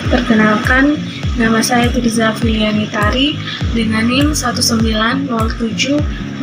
Perkenalkan, nama saya Tirza Filiani Tari dengan NIM 19070100130.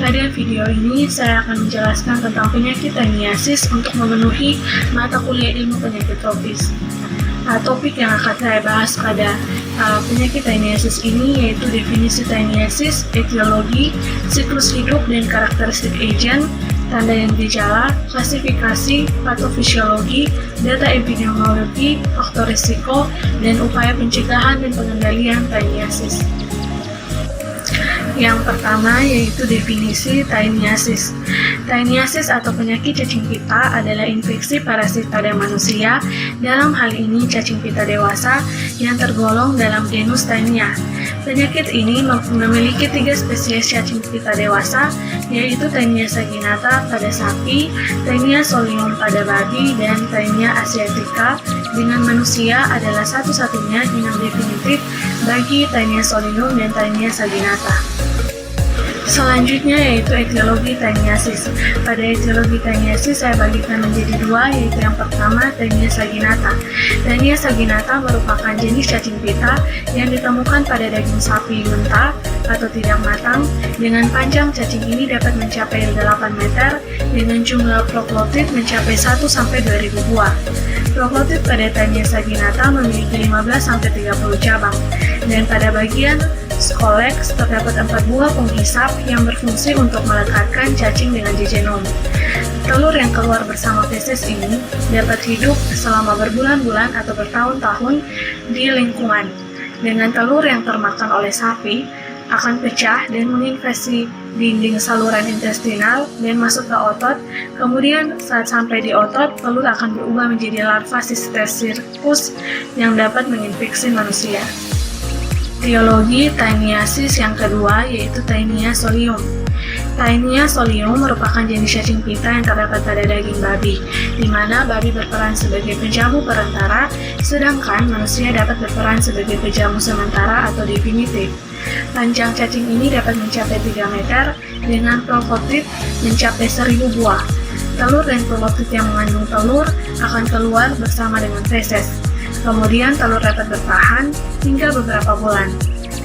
Pada video ini, saya akan menjelaskan tentang penyakit taeniasis untuk memenuhi mata kuliah ilmu penyakit tropis. Topik yang akan saya bahas pada penyakit taeniasis ini yaitu definisi taeniasis, etiologi, siklus hidup dan karakteristik agent, tanda dan gejala, klasifikasi, patofisiologi, data epidemiologi, faktor risiko, dan upaya pencegahan dan pengendalian taeniasis. Yang pertama yaitu definisi taeniasis. Taeniasis atau penyakit cacing pita adalah infeksi parasit pada manusia, dalam hal ini cacing pita dewasa yang tergolong dalam genus Taenia. Penyakit ini memiliki 3 spesies cacing pita dewasa, yaitu Taenia saginata pada sapi, Taenia solium pada babi, dan Taenia asiatica dengan manusia adalah satu-satunya yang definitif bagi Taenia solium dan Taenia saginata. Selanjutnya yaitu etiologi taeniasis. Pada etiologi taeniasis saya bagikan menjadi 2, yaitu yang pertama Taenia saginata. Taenia saginata merupakan jenis cacing pita yang ditemukan pada daging sapi mentah atau tidak matang, dengan panjang cacing ini dapat mencapai 8 meter dengan jumlah proglotid mencapai 1-2000 buah. Proglotid pada Taenia saginata memiliki 15-30 cabang, dan pada bagian skoleks terdapat 4 buah penghisap yang berfungsi untuk melekatkan cacing dengan jejenom. Telur yang keluar bersama feses ini dapat hidup selama berbulan-bulan atau bertahun-tahun di lingkungan. Dengan telur yang termakan oleh sapi akan pecah dan menginfeksi dinding saluran intestinal dan masuk ke otot. Kemudian saat sampai di otot, telur akan berubah menjadi larva Cystosircus yang dapat menginfeksi manusia. Etiologi taeniasis yang kedua yaitu Taenia solium. Taenia solium merupakan jenis cacing pita yang terdapat pada daging babi, di mana babi berperan sebagai penjamu perantara, sedangkan manusia dapat berperan sebagai penjamu sementara atau definitif. Panjang cacing ini dapat mencapai 3 meter dengan proglotid mencapai 1000 buah. Telur dan proglotid yang mengandung telur akan keluar bersama dengan feses. Kemudian telur dapat bertahan hingga beberapa bulan.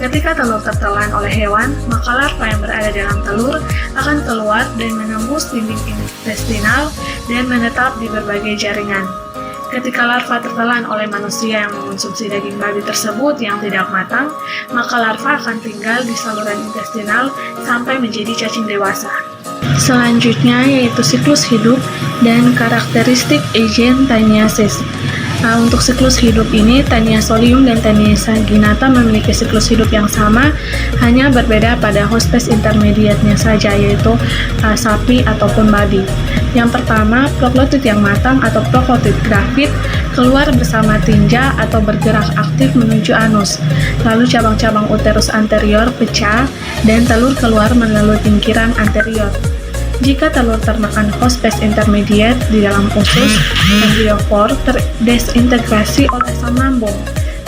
Ketika telur tertelan oleh hewan, maka larva yang berada dalam telur akan keluar dan menembus dinding intestinal dan menetap di berbagai jaringan. Ketika larva tertelan oleh manusia yang mengonsumsi daging babi tersebut yang tidak matang, maka larva akan tinggal di saluran intestinal sampai menjadi cacing dewasa. Selanjutnya yaitu siklus hidup dan karakteristik agen taeniasis. Untuk siklus hidup ini, Taenia solium dan Taenia saginata memiliki siklus hidup yang sama, hanya berbeda pada hospes intermediatnya saja, yaitu sapi ataupun babi. Yang pertama, proglotid yang matang atau proglotid grafit keluar bersama tinja atau bergerak aktif menuju anus. Lalu cabang-cabang uterus anterior pecah dan telur keluar melalui pinggiran anterior. Jika telur termakan hospes intermediate di dalam usus, embriofor terdesintegrasi oleh asam lambung.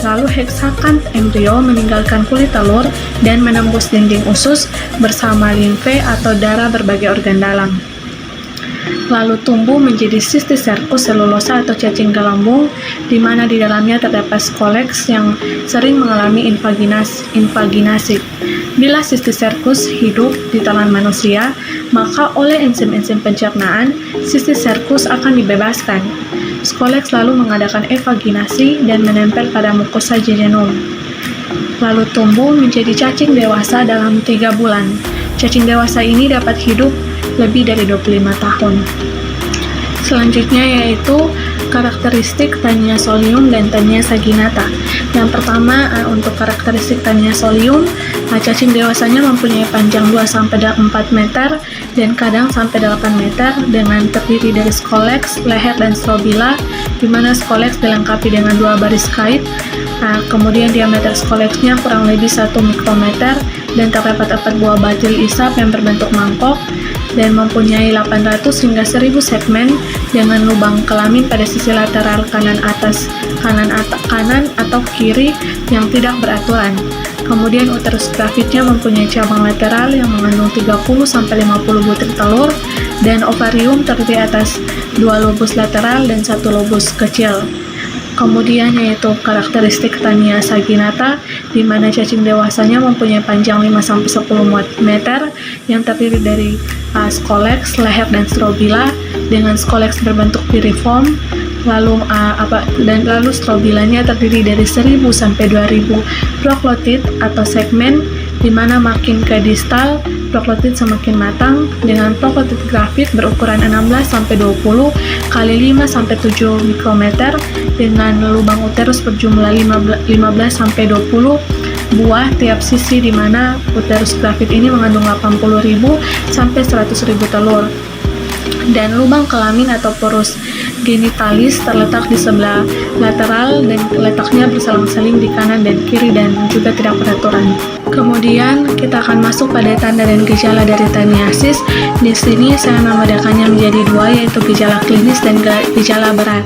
Lalu hexakan embrio meninggalkan kulit telur dan menembus dinding usus bersama limfe atau darah berbagai organ dalam. Lalu tumbuh menjadi Cysticercus cellulosa atau cacing gelembung, di mana di dalamnya terdapat skoleks yang sering mengalami invaginasi. Bila Cysticercus hidup di telan manusia, maka oleh enzim-enzim pencernaan, Cysticercus akan dibebaskan. Skoleks lalu mengadakan evaginasi dan menempel pada mukosa jejenom. Lalu tumbuh menjadi cacing dewasa dalam 3 bulan. Cacing dewasa ini dapat hidup lebih dari 25 tahun. Selanjutnya yaitu karakteristik Taenia solium dan Taenia saginata. Yang pertama, untuk karakteristik Taenia solium, cacing dewasanya mempunyai panjang 2-4 meter dan kadang sampai 8 meter dengan terdiri dari skoleks, leher, dan strobila, di mana skoleks dilengkapi dengan 2 baris kait. Kemudian diameter skoleksnya kurang lebih 1 mikrometer dan terdapat 4 buah batil isap yang berbentuk mangkok dan mempunyai 800 hingga 1000 segmen dengan lubang kelamin pada sisi lateral kanan atas, kanan atau kiri yang tidak beraturan. Kemudian uterus grafitnya mempunyai cabang lateral yang mengandung 30-50 butir telur dan ovarium terdiri atas 2 lobus lateral dan 1 lobus kecil. Kemudian yaitu karakteristik Tania saginata, di mana cacing dewasanya mempunyai panjang 5-10 meter yang terdiri dari skoleks, leher, dan strobila dengan skoleks berbentuk piriform. Lalu strobilanya terdiri dari 1000 sampai 2000 proklotid atau segmen, di mana makin ke distal proklotid semakin matang dengan proklotid grafit berukuran 16 sampai 20 kali 5 sampai 7 mikrometer dengan lubang uterus berjumlah 15 sampai 20 buah tiap sisi, di mana uterus grafit ini mengandung 80.000 sampai 100.000 telur. Dan lubang kelamin atau porus genitalis terletak di sebelah lateral dan letaknya berselang-seling di kanan dan kiri dan juga tidak beraturan. Kemudian kita akan masuk pada tanda dan gejala dari taniasis. Di sini saya membedakannya menjadi 2, yaitu gejala klinis dan gejala berat.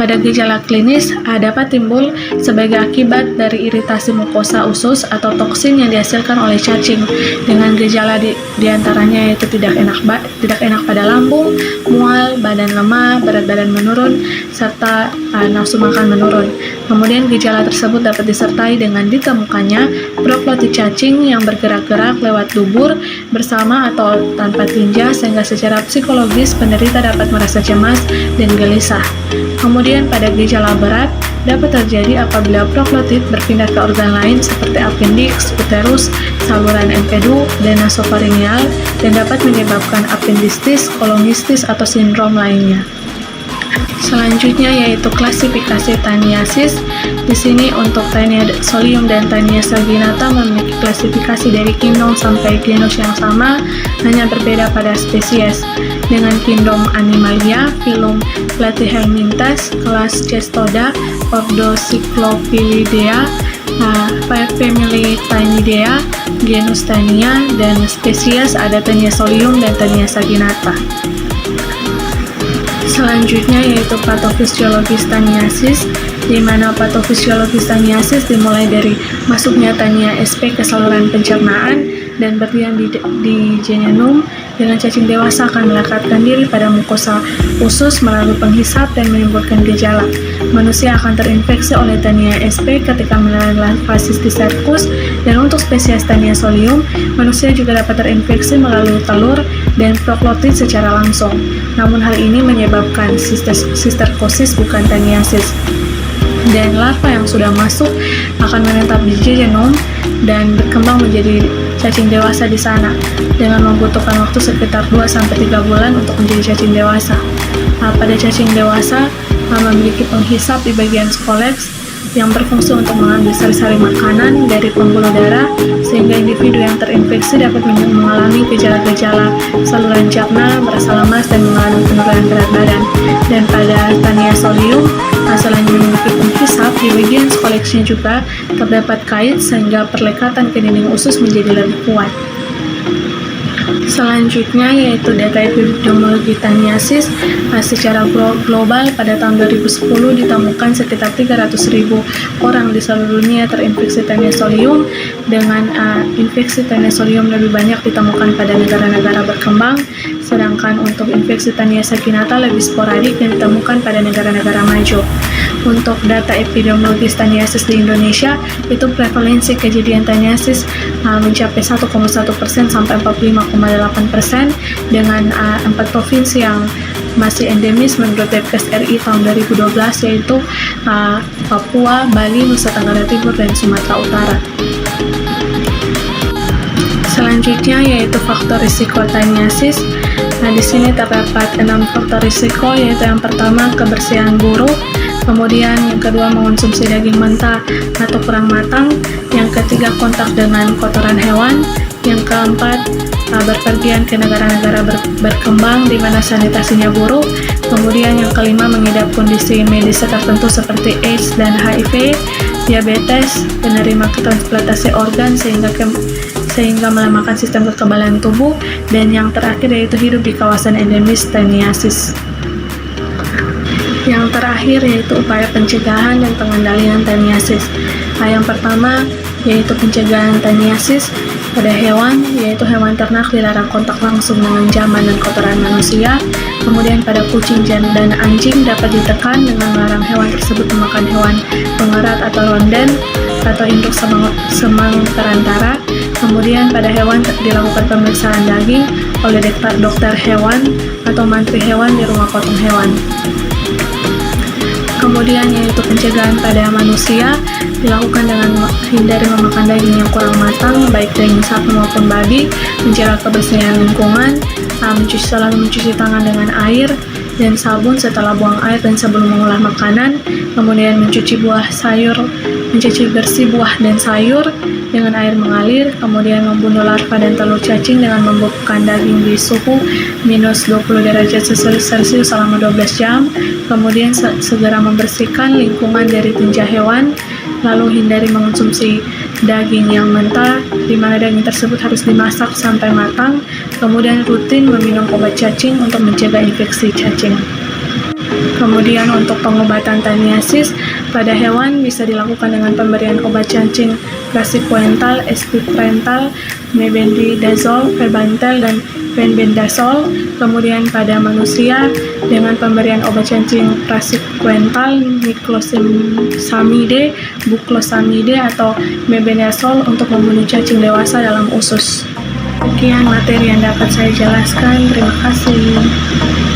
Pada gejala klinis dapat timbul sebagai akibat dari iritasi mukosa usus atau toksin yang dihasilkan oleh cacing, dengan gejala diantaranya yaitu tidak enak pada lambung, mual, badan lemah, berat badan menurun, serta nafsu makan menurun. Kemudian gejala tersebut dapat disertai dengan ditemukannya proklotid cacing yang bergerak-gerak lewat dubur bersama atau tanpa tinja, sehingga secara psikologis penderita dapat merasa cemas dan gelisah. Kemudian pada gejala berat dapat terjadi apabila proklotid berpindah ke organ lain seperti appendix, uterus, saluran empedu, dan nasofaringeal, dan dapat menyebabkan appendistis, kolonistis, atau sindrom lainnya. Selanjutnya yaitu klasifikasi taniasis. Di sini untuk Taenia solium dan Taenia saginata memiliki klasifikasi dari kingdom sampai genus yang sama, hanya berbeda pada spesies. Dengan kingdom Animalia, filum Platyhelminthes, kelas Cestoda, ordo Cyclopilidea, family Taenidea, genus Taenia, dan spesies ada Taenia solium dan Taenia saginata. Selanjutnya yaitu patofisiologis taniasis, di mana patofisiologis taniasis dimulai dari masuknya Taenia sp ke saluran pencernaan dan berdiam di jejunum, dengan cacing dewasa akan melekatkan diri pada mukosa usus melalui penghisap dan menimbulkan gejala. Manusia akan terinfeksi oleh Taenia sp ketika menelan fasis di serkus, dan untuk spesies Taenia solium, manusia juga dapat terinfeksi melalui telur dan proklotid secara langsung. Namun hal ini menyebabkan sisterkosis, bukan taniasis. Dan larva yang sudah masuk akan menetap di jejunum dan berkembang menjadi cacing dewasa di sana, dengan membutuhkan waktu sekitar 2-3 bulan untuk menjadi cacing dewasa. Pada cacing dewasa memiliki penghisap di bagian skoleks yang berfungsi untuk mengambil sari-sari makanan dari pembuluh darah, sehingga individu yang terinfeksi dapat mengalami gejala-gejala saluran cerna, merasa lemas, dan mengalami penurunan berat badan. Dan pada Taenia solium, selain memiliki penghisap, di bagian skoleksnya juga terdapat kait, sehingga perlekatan ke dinding usus menjadi lebih kuat. Selanjutnya yaitu data epidemiologi taniasis. Secara global pada tahun 2010 ditemukan sekitar 300.000 orang di seluruh dunia terinfeksi Taenia solium, dengan infeksi Taenia solium lebih banyak ditemukan pada negara-negara berkembang, sedangkan untuk infeksi Taenia saginata lebih sporadik dan ditemukan pada negara-negara maju. Untuk data epidemiologis taniasis di Indonesia, itu prevalensi kejadian taniasis mencapai 1,1% sampai 45,8%, dengan 4 provinsi yang masih endemis menurut Depkes RI tahun 2012, yaitu Papua, Bali, Nusa Tenggara Timur, dan Sumatera Utara. Selanjutnya yaitu faktor risiko taniasis. Di sini terdapat 6 faktor risiko, yaitu yang pertama kebersihan buruk, kemudian yang kedua mengonsumsi daging mentah atau kurang matang, yang ketiga kontak dengan kotoran hewan, yang keempat berpergian ke negara-negara berkembang di mana sanitasinya buruk, kemudian yang kelima mengidap kondisi medis tertentu seperti AIDS dan HIV, diabetes, penerima transplantasi organ sehingga melemahkan sistem kekebalan tubuh, dan yang terakhir yaitu hidup di kawasan endemis taniasis. Yang terakhir yaitu upaya pencegahan dan pengendalian taniasis. Yang pertama yaitu pencegahan taniasis pada hewan, yaitu hewan ternak dilarang kontak langsung dengan jamban dan kotoran manusia. Kemudian pada kucing dan anjing dapat ditekan dengan melarang hewan tersebut memakan hewan pengerat atau rondan atau induk semang perantara. Kemudian pada hewan dilakukan pemeriksaan daging oleh dokter hewan atau mantri hewan di rumah potong hewan. Kemudian yaitu pencegahan pada manusia dilakukan dengan hindari memakan daging yang kurang matang, baik daging sapi maupun babi, menjaga kebersihan lingkungan, selalu mencuci tangan dengan air dan sabun setelah buang air dan sebelum mengolah makanan, kemudian mencuci bersih buah dan sayur dengan air mengalir, kemudian membunuh larva dan telur cacing dengan membekukan daging di suhu minus 20 derajat Celcius selama 12 jam, kemudian segera membersihkan lingkungan dari tinja hewan, lalu hindari mengonsumsi daging yang mentah, di mana daging tersebut harus dimasak sampai matang, kemudian rutin meminum obat cacing untuk mencegah infeksi cacing. Kemudian untuk pengobatan taniasis pada hewan bisa dilakukan dengan pemberian obat cacing praziquantel, espiprental, mebendazole, febantel, dan fenbendazole. Kemudian pada manusia dengan pemberian obat cacing praziquantel, niclosamide, buclosamide, atau mebendazole untuk membunuh cacing dewasa dalam usus. Sekian materi yang dapat saya jelaskan. Terima kasih.